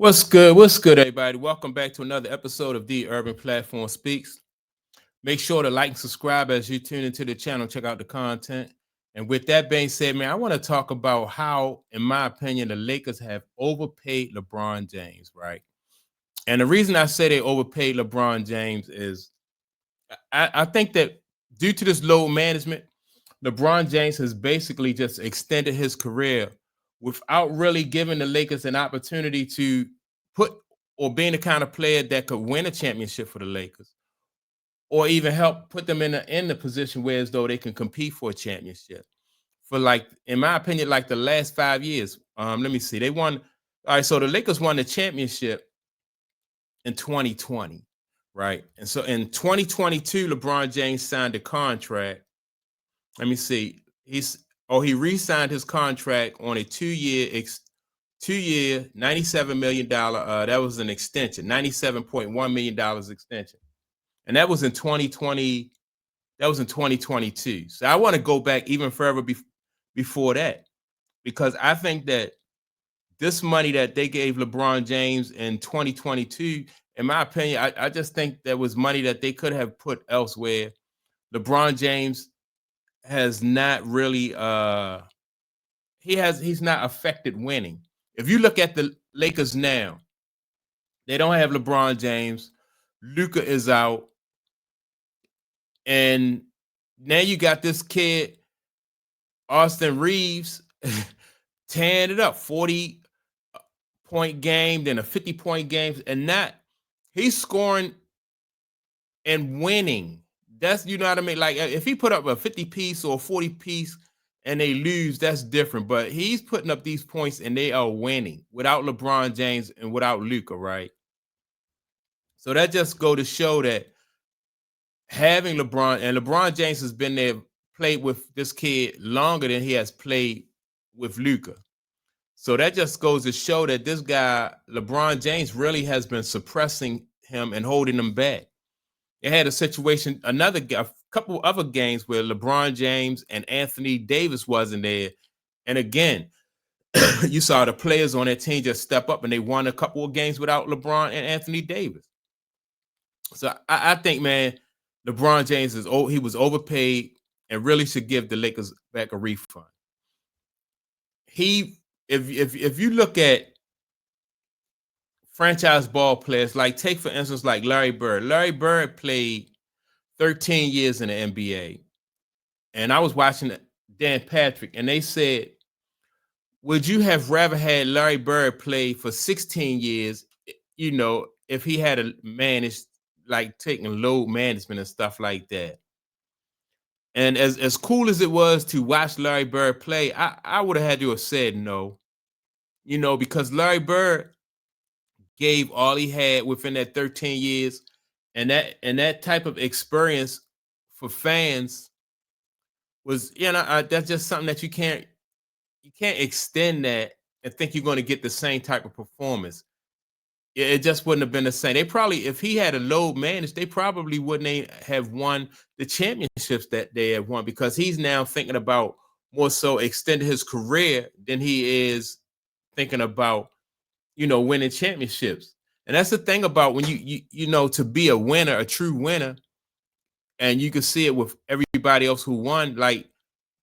What's good? What's good, everybody? Welcome back to another episode of The Urban Platform Speaks. Make sure to like and subscribe as you tune into the channel, check out the content. And with that being said, man, I want to talk about how, in my opinion, the Lakers have overpaid LeBron James, right? And the reason I say they overpaid LeBron James is I think that due to this load management, LeBron James has basically just extended his career without really giving the Lakers an opportunity to put or being the kind of player that could win a championship for the Lakers or even help put them in the position where as though they can compete for a championship. For like, in my opinion, like the last 5 years. Let me see. They won. All right, so the Lakers won the championship in 2020, right? And so in 2022, LeBron James signed a contract. Let me see. He re-signed his contract on a 2-year, $97 million. That was an extension, $97.1 million extension, and that was in 2020. That was in 2022. So I want to go back even further before that, because I think that this money that they gave LeBron James in 2022, in my opinion, I just think that was money that they could have put elsewhere. LeBron James has not really he's not affected winning. If you look at the Lakers now, they don't have LeBron James. Luka is out. And now you got this kid, Austin Reeves, tearing it up, 40-point game, then a 50-point game, and he's scoring and winning. That's, you know what I mean? Like, if he put up a 50-piece or a 40-piece and they lose, that's different. But he's putting up these points and they are winning without LeBron James and without Luka, right? So that just go to show that having LeBron James has been there, played with this kid longer than he has played with Luka. So that just goes to show that this guy, LeBron James, really has been suppressing him and holding him back. They had a situation, a couple other games where LeBron James and Anthony Davis wasn't there. And again, you saw the players on that team just step up and they won a couple of games without LeBron and Anthony Davis. So I think, man, LeBron James he was overpaid and really should give the Lakers back a refund. If you look at franchise ball players, like take for instance like Larry Bird. Larry Bird played 13 years in the NBA, and I was watching Dan Patrick, and they said, "Would you have rather had Larry Bird play for 16 years? You know, if he had managed like taking load management and stuff like that." And as cool as it was to watch Larry Bird play, I would have had to have said no, you know, because Larry Bird gave all he had within that 13 years, and that type of experience for fans was, you know, that's just something that you can't extend that and think you're going to get the same type of performance. It just wouldn't have been the same. They probably, if he had a load managed, they probably wouldn't have won the championships that they have won, because he's now thinking about more so extending his career than he is thinking about, you know, winning championships. And that's the thing about when you know, to be a winner, a true winner, and you can see it with everybody else who won, like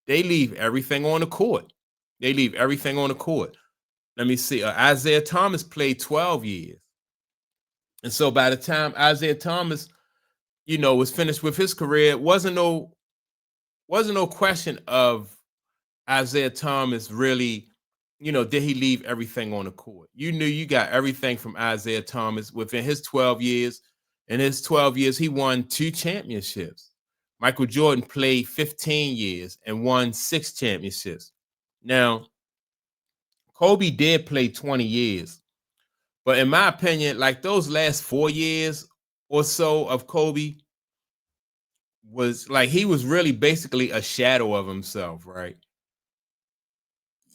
they leave everything on the court. They leave everything on the court. Let me see. Isaiah Thomas played 12 years. And so by the time Isaiah Thomas, you know, was finished with his career, it wasn't no question of Isaiah Thomas really, you know, did he leave everything on the court? You knew you got everything from Isaiah Thomas within his 12 years. In his 12 years, he won 2 championships. Michael Jordan played 15 years and won 6 championships. Now, Kobe did play 20 years. But in my opinion, like those last 4 years or so of Kobe was like, he was really basically a shadow of himself, right?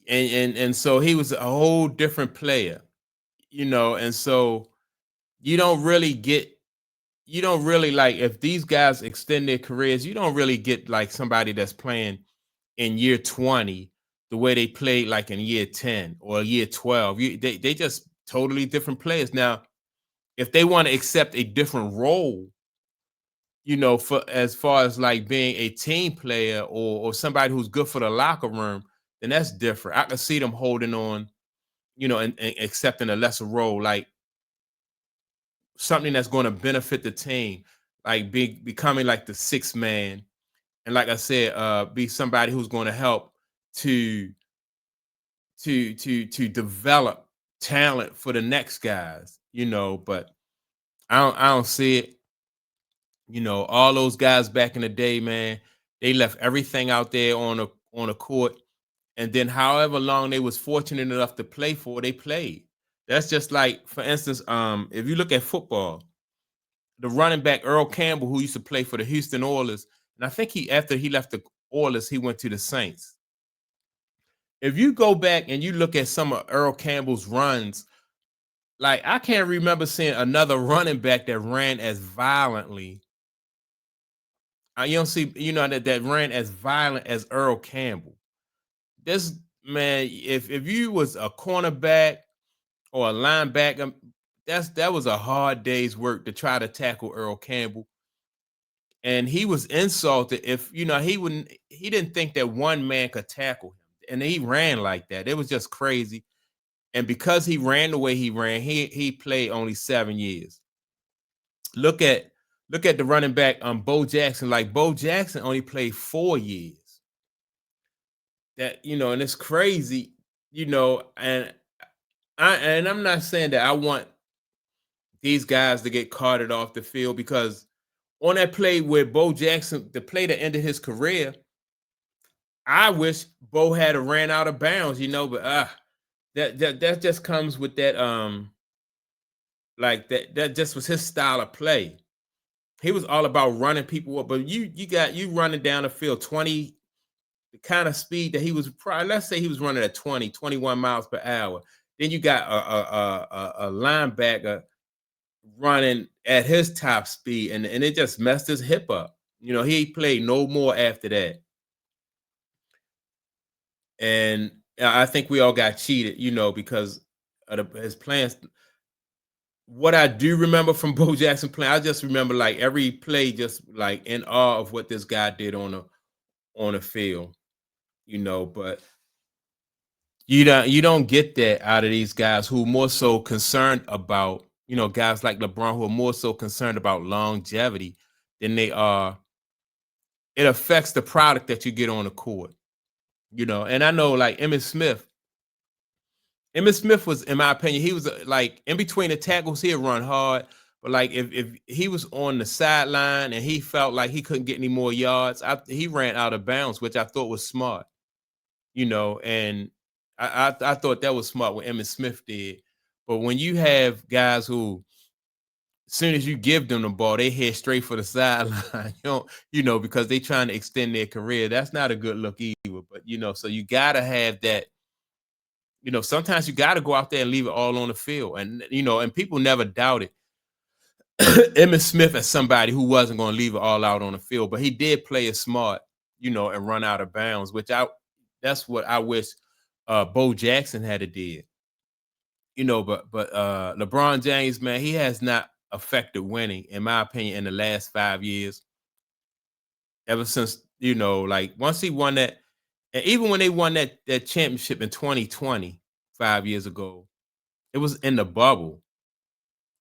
And so he was a whole different player, you know, and so you don't really like, if these guys extend their careers, you don't really get like somebody that's playing in year 20 the way they played like in year 10 or year 12. They just totally different players. Now, if they want to accept a different role, for as far as like being a team player or somebody who's good for the locker room, then that's different. I can see them holding on, and accepting a lesser role, like something that's going to benefit the team, like becoming like the sixth man, and like I said, be somebody who's going to help to develop talent for the next guys, but I don't see it. All those guys back in the day, man, they left everything out there on a court, and then however long they was fortunate enough to play for, they played. That's just like, for instance, if you look at football, the running back Earl Campbell, who used to play for the Houston Oilers, and I think after he left the Oilers, he went to the Saints. If you go back and you look at some of Earl Campbell's runs, like I can't remember seeing another running back that ran as violently. You don't see, that ran as violent as Earl Campbell. This man, if you was a cornerback or a linebacker, that was a hard day's work to try to tackle Earl Campbell. And he was insulted if he didn't think that one man could tackle him. And he ran like that. It was just crazy. And because he ran the way he ran, he played only 7 years. Look at the running back Bo Jackson. Like Bo Jackson only played 4 years. And it's crazy, and I'm not saying that I want these guys to get carted off the field, because on that play with Bo Jackson, the play that ended his career, I wish Bo had a ran out of bounds, but that just comes with that like that just was his style of play. He was all about running people up, but you running down the field 20, the kind of speed that he was, probably, let's say he was running at 20, 21 miles per hour. Then you got a linebacker running at his top speed, and it just messed his hip up. He played no more after that. And I think we all got cheated, because of his plans. What I do remember from Bo Jackson playing, I just remember like every play, just like in awe of what this guy did on the field, but you don't get that out of these guys who are more so concerned about, guys like LeBron, who are more so concerned about longevity than they are. It affects the product that you get on the court, and I know like Emmitt Smith. Emmitt Smith was, in my opinion, he was like in between the tackles, he'd run hard. But like if he was on the sideline and he felt like he couldn't get any more yards, he ran out of bounds, which I thought was smart, and I thought that was smart what Emmitt Smith did. But when you have guys who, as soon as you give them the ball, they head straight for the sideline, because they trying to extend their career. That's not a good look either. But so you gotta have that. Sometimes you got to go out there and leave it all on the field. And, and people never doubted Emmitt Smith as somebody who wasn't going to leave it all out on the field, but he did play it smart, and run out of bounds, that's what I wish Bo Jackson had did, but LeBron James, man, he has not affected winning, in my opinion, in the last 5 years, ever since, like once he won that. And even when they won that championship in 2020, 5 years ago, it was in the bubble.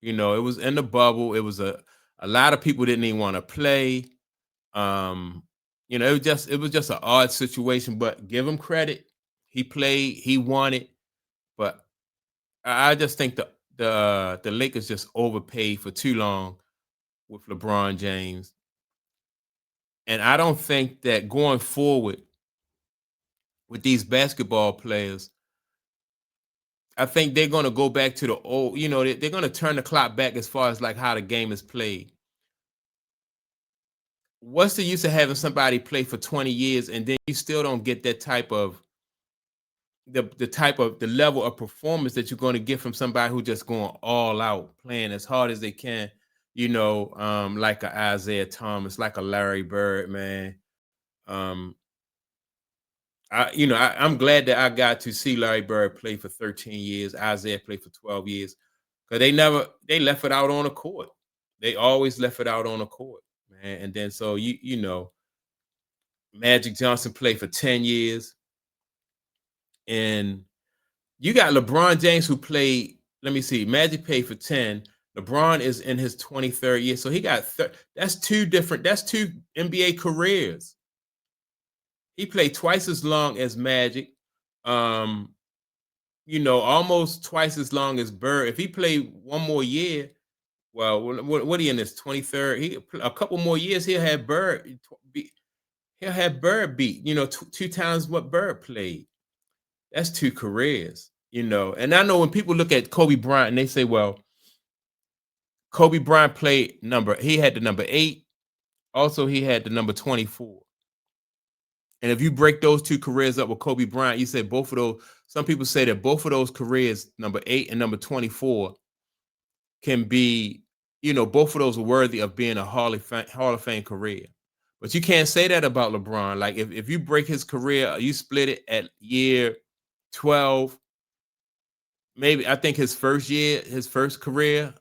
It was in the bubble. It was a lot of people didn't even want to play. Um, it was just an odd situation, but give him credit. He played, he won it. But I just think the Lakers just overpaid for too long with LeBron James. And I don't think that going forward with these basketball players, I think they're going to go back to the old, they're going to turn the clock back as far as like how the game is played. What's the use of having somebody play for 20 years and then you still don't get that type of the level of performance that you're going to get from somebody who just going all out, playing as hard as they can, like a Isaiah Thomas, like a Larry Bird, man. Um, I'm glad that I got to see Larry Bird play for 13 years, Isaiah play for 12 years, because they left it out on the court. They always left it out on the court, man. And then so Magic Johnson played for 10 years, and you got LeBron James who played. Let me see, Magic played for 10. LeBron is in his 23rd year, so he got that's two NBA careers. He played twice as long as Magic. Um, almost twice as long as Bird. If he played one more year, well, what are he in his 23rd? A couple more years, he'll have Bird beat, two times what Bird played. That's two careers, And I know when people look at Kobe Bryant and they say, well, Kobe Bryant he had the number 8. Also, he had the number 24. And if you break those two careers up with Kobe Bryant, you say both of those, some people say that both of those careers, number 8 and number 24, can be, both of those are worthy of being a Hall of Fame career. But you can't say that about LeBron. Like if you break his career, you split it at year 12, maybe I think his first career,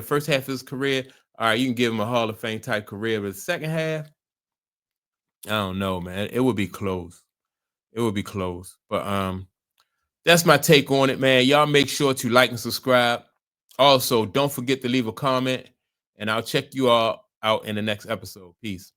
first half of his career, all right, you can give him a Hall of Fame type career. But the second half, I don't know, man. It would be close. It would be close. But that's my take on it, man. Y'all make sure to like and subscribe. Also, don't forget to leave a comment, and I'll check you all out in the next episode. Peace.